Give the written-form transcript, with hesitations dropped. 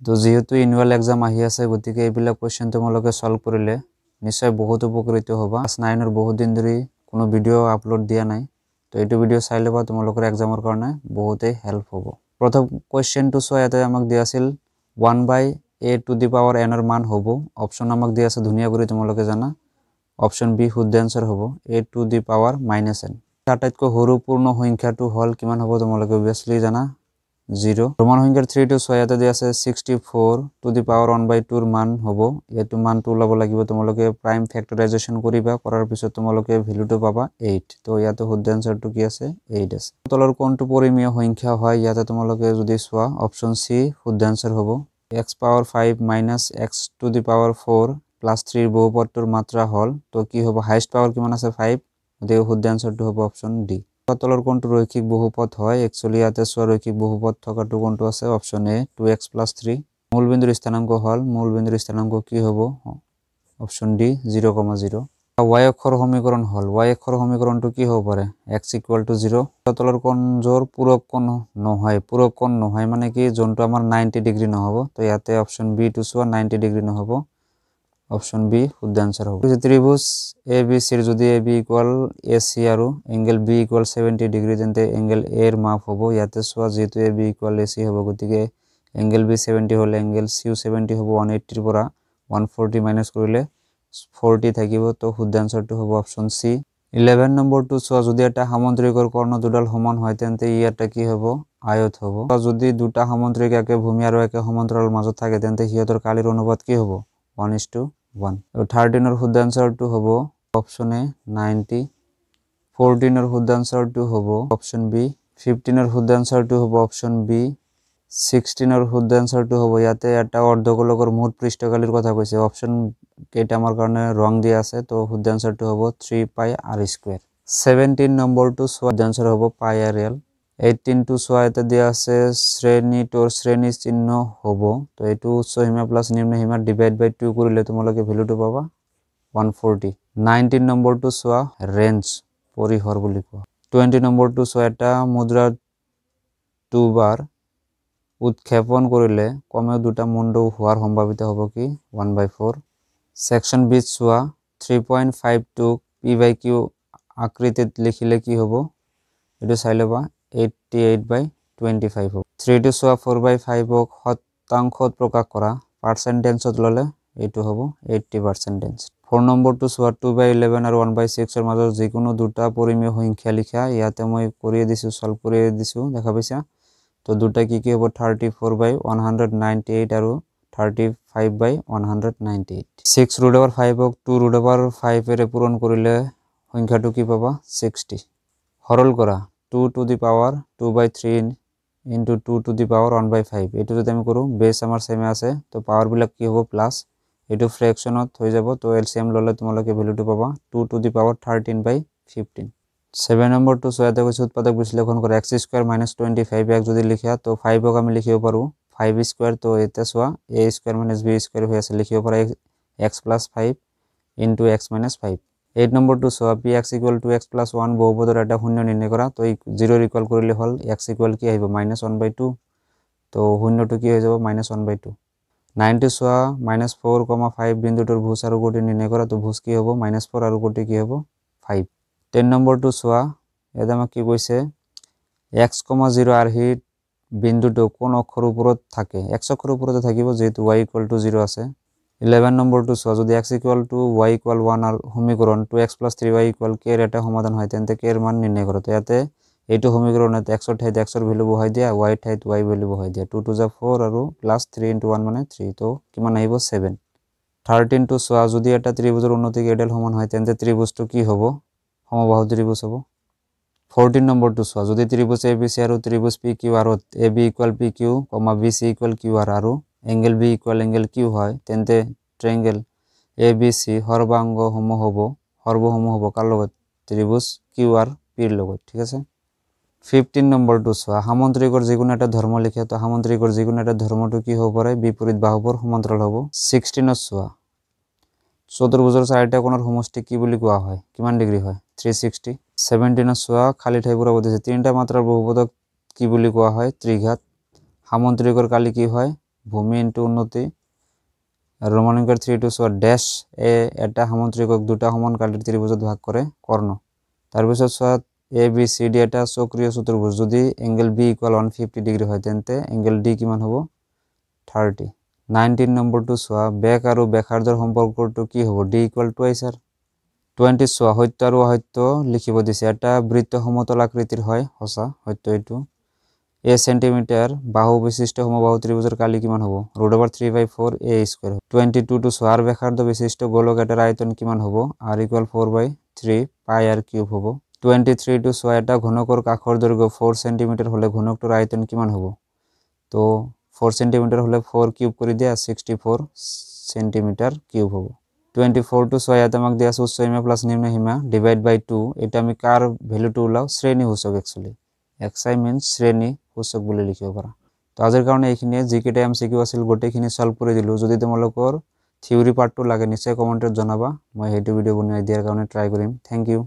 তো যেহেতু annual exam আহি আছে গতিকে এইবিলাক কোৱেশ্চন তোমালোকে সলভ কৰিলে নিশ্চয় বহুত উপকৃত হ'বা। ক্লাস 9 এৰ বহুত দিন ধৰি কোনো ভিডিও আপলোড দিয়া নাই, তো এইটো ভিডিও চাই লবা তোমালোকৰ এক্সামৰ কাৰণে বহুতেই হেল্প হ'ব। প্ৰথম কোৱেশ্চনটো চোৱা, ইয়াতে আমাক দিয়া আছিল 1/a⁴ n এৰ মান হ'ব। অপশন আমাক দিয়া আছে ধুনীয়া কৰি তোমালোকে জানা। অপশন বি শুদ্ধ আনসাৰ হ'ব a⁻n। আটাইতকৈ সৰু পূৰ্ণ সংখ্যাটো হল কিমান হ'ব তোমালোকে অবভিয়াসলি জানা 0। ৰোমান সংখ্যাৰ 3 টো চোৱা, ইয়াতে দিয়া আছে 64⁴ এৰ মান হ'ব। এইটো মানটো ওলাব লাগিব, তোমালোকে প্ৰাইম ফ্যাক্টৰাইজেশন কৰিবা, কৰাৰ পিছত তোমালোকে ভ্যালুটো পাবা 8। তো ইয়াতে শুদ্ধ আনসাৰটো কি আছে 8 আছে। তলৰ কোনটো পৰিমেয় সংখ্যা হয়, ইয়াতে তোমালোকে যদি চোৱা অপশন সি শুদ্ধ আনসাৰ হ'ব। x⁵ - x⁴ প্লাস 3 বহুপদটোৰ মাত্ৰা হল, তো কি হ'ব হাইয়েস্ট পাৱাৰ কিমান আছে 5, গতিকে শুদ্ধ আনসাৰটো হ'ব অপশন ডি। তলৰ কোনটো ৰৈখিক বহুপদ হয়, একচুয়ালি ইয়াতে চোৱা ৰৈখিক বহুপদ থকাটো কোনটো আছে অপশন এ 2x + 3। মূলবিন্দুৰ স্থানাঙ্ক হল, মূলবিন্দুৰ স্থানাঙ্ক কি হ'ব অপশন ডি 0,0। y অক্ষৰ সমীকৰণ হল, y অক্ষৰ সমীকৰণটো কি হ'ব পাৰে x = 0। তলৰ কোণৰ পূৰক কোণ নহয়, পূৰক কোণ নহয় মানে কি যোনটো আমাৰ 90 ডিগ্ৰী নহব, তো ইয়াতে অপশন বি টো চোৱা 90 ডিগ্ৰী নহব, অপশন বি শুদ্ধ আনসাৰ হবে। ত্ৰিভুজ ABC এৰ যদি AB = AC আৰু এঙ্গেল B = 70 ডিগ্ৰী, তেন্তে এঙ্গেল A এৰ মাপ হ'ব। ইয়াতে চোৱা যেহেতু AB = AC হ'ব, গতিকে এঙ্গেল B 70 হলে এঙ্গেল C 70 হ'ব। 180 পৰা 140 মাইনাস কৰিলে 40 থাকিব, তো শুদ্ধ আনসাৰটো হ'ব অপশন সি। 11 নম্বৰটো চোৱা, যদি এটা সামুদ্ৰিকৰ কৰ্ণ দুডাল সমান হয় তেন্তে ই এটা কি হ'ব আয়ত হ'ব। যদি দুটা সামুদ্ৰিক একে ভূমি আৰু একে সমান্তৰাল মাজত থাকে তেন্তে সিহঁতৰ কালিৰ অনুপাত কি হ'ব 1:1। 13 এর শুদ্ধ আনসারটো হ'ব অপশন এ 90। 14 এর শুদ্ধ আনসারটো হ'ব অপশন বি। 15 এর শুদ্ধ আনসারটো হ'ব অপশন বি। 16 এর শুদ্ধ আনসারটো হ'ব, ইয়াতে এটা অৰ্ধগোলকৰ মুঠ পৃষ্ঠকালিৰ কথা কৈছে, অপশন কেইটা আমাৰ কাৰণে ৰং দিয়া আছে, তো শুদ্ধ আনসাৰটো হ'ব 3πr²। 17 নম্বৰটো চোৱা, শুদ্ধ আনসাৰ হ'ব πr(l). 18 টো চোৱা, ইয়াতে দিয়া আছে শ্ৰেণীটোৰ শ্ৰেণী চিহ্ন হ'ব, তো এইটো উচ্চ সীমা প্লাস নিম্ন সীমা /2 কৰিলে তোমালোকে ভ্যালুটো পাবা 140। 19 নম্বৰটো চোৱা, ৰেঞ্জ পৰিসৰ বুলি কোৱা। 20 নম্বৰটো চোৱা, এটা মুদ্ৰা দুবাৰ উৎক্ষেপণ কৰিলে কমেও দুটা মুণ্ড হোৱাৰ সম্ভাৱিত হ'ব কি 1/4। সেকশন বি চোৱা, 3.52 p/q আকৃতিত লিখিলে কি হ'ব, এইটো চাই ল'বা 88/25 হ'ব। 3 টো চোৱা, 4/5 ক শতাংশত প্ৰকাশ কৰা, পাৰ্চেন্টেজত ল'লে এইটো হ'ব 80%। 4 নম্বৰটো চোৱা, 2/11 আৰু 1/6 এৰ মাজত যিকোনো দুটা পৰিমেয় সংখ্যা লিখা। ইয়াতে মই কৰিয়ে দিছো, সলভ কৰিয়ে দিছো, দেখা পাইছা। তো দুটা কি কি হ'ব 34/198 আৰু 35/198। 6√5 ক 2√5 এৰে পূৰণ কৰিলে সংখ্যাটো কি পাবা 60। সৰল কৰা 2^2/3 * 2^1/5। এইটো যদি আমি কৰো বেস আমাৰ সেমে আছে, তো পাৱাৰ বিলাক কি হ'ব প্লাস, এইটো ফ্ৰেকশনত হৈ যাব, তো এলসিএম ললে তোমালোকে ভ্যালুটো পাবা 2^13/15। 7 নম্বৰটো চোৱাতে কৈছে উৎপাদক বিশ্লেষণ কৰা, x² - 25 এক যদি লিখা, তো 5 ক আমি লিখিব পাৰো 5²। তো এটা চোৱা a² - b² হৈ আছে, লিখিব পাৰা x + 5 * x - 5। 8 নম্বৰটো চোৱা, px = x + 1 বহুপদৰ এটা শূন্য নিৰ্ণয় কৰা, তো 0 ইকুয়াল কৰিলে হল x = কি আহিব -1/2, তো শূন্যটো কি হৈ যাব -1/2। 9 টো চোৱা, -4,5 বিন্দুটোৰ ভুজ আৰু কোটি নিৰ্ণয় কৰা, তো ভুজ কি হ'ব -4 আৰু কোটি কি হ'ব 5। 10 নম্বৰটো চোৱা, এটা আমাক কি কৈছে x, 0 আৰ্হিত বিন্দুটো কোন অক্ষৰ ওপৰত থাকে, x অক্ষৰ ওপৰতে থাকিব যেহেতু y = 0 আছে। 11 নম্বৰটো চোৱা, যদি x = y = 1 আৰু সমীকৰণ 2x + 3y = k এর এটা সমাধান হয় তেন্তে k এর মান নির্ণয় করো। তো ইয়াতে এইটো সমীকৰণত x এৰ ঠাইত x এৰ ভ্যালু বহাই দিয়া, y এৰ ঠাইত y ভ্যালু বহাই দিয়া, 2 * 4 আৰু প্লাস 3 * 1 মানে 3, তো কিমান আহিব 7। 13 টো চোৱা, যদি এটা ত্ৰিভুজৰ উন্নতিক এডাল সমান হয় তেন্তে ত্ৰিভুজটো কি হ'ব সমবাহু ত্ৰিভুজ হ'ব। 14 নম্বৰটো চোৱা, যদি ত্ৰিভুজ ABC আৰু ত্ৰিভুজ PQR ত AB = PQ, BC = QR আৰু এঙ্গেল B = এঙ্গেল Q হয় তেন্তে ট্ৰায়াঙ্গেল ABC সৰ্বাংগসমূহ হ'ব কাৰ লগত ত্ৰিভুজ QR P ৰ লগত, ঠিক আছে। 15 নম্বৰটো চোৱা, সামুদ্ৰিকৰ যিকোনো এটা ধৰ্ম লিখে, তো সামুদ্ৰিকৰ যিকোনো এটা ধৰ্মটো কি হ'ব পাৰে বিপৰীত বাহুবোৰ সমান্তৰাল হ'ব। 16 চোৱা, চতুৰ্ভুজৰ চাৰিটা কোণৰ সমষ্টি কি বুলি কোৱা হয়, কিমান ডিগ্ৰী হয় 360। 17 চোৱা, খালি ঠাই পুৰা দিছে, তিনিটা মাত্ৰাৰ বহুপদক কি বুলি কোৱা হয় ত্ৰিঘাত। সামুদ্ৰিকৰ কালি কি হয় ভূমি ইনটু উন্নতি আৰ ৰোমান অঙ্কেৰ 3 টু চোৱা ড্যাশ এ এটা সামুদ্ৰিকক দুটা সমান কালিৰ ত্ৰিভুজত ভাগ কৰে কৰ্ণ তাৰপিছত চোৱা এ বি সি ডি এটা চক্ৰীয় চতুৰ্ভুজ যদি এংগেল বি ইকুয়াল 150 ডিগ্ৰী হয় তেন্তে এংগেল ডি কিমান হ'ব 30 19 নম্বৰটো চোৱা বেক আৰু ব্যাসাৰ্ধৰ সম্পৰ্কটো কি হ'ব ডি ইকুয়াল টু আইচাৰ 20 চোৱা সত্য আৰু অসত্য লিখিব দিছে এটা বৃত্ত সমতল আকৃতিৰ হয় সঁচা সত্য এইটো এ সেন্টিমিটার বাহু বিশিষ্ট সমবাহু ত্রিভুজের কালি কিমান হবো √3/4 a স্কয়ার 22 টু সোয়ার ব্যাসার্ধ বিশিষ্ট গোলক এটার আয়তন কিমান হবো r = 4/3 পাই r কিউব হবো 23 টু সোয়া এটা ঘনকর কাখর দৈর্ঘ্য 4 সেন্টিমিটার হলে ঘনকটির আয়তন কিমান হবো তো 4 সেন্টিমিটার হলে 4 কিউব করে দেয়া 64 সেন্টিমিটার কিউব হবো 24 টু সোয়া এটা আমাক দেয়া আছে উচ্চ সীমা প্লাস নিম্ন সীমা ডিভাইড বাই 2 এটা আমি কার ভ্যালুটো উলাও শ্রেণী সূচক एक्चुअली xi means শ্রেণী সূচক বুলি লিখিব পাৰা তো আজিৰ কাৰণে এইখিনি জিকেটা এমসিকিউ আছিল গোটেইখিনি সলভ কৰি দিলো যদি তোমালোকৰ থিওৰি পাৰ্টটো লাগে নিশ্চয় কমেন্টত জনাবা মই হেতু ভিডিও বনাই দিয়াৰ কাৰণে ট্ৰাই কৰিম থ্যাংক ইউ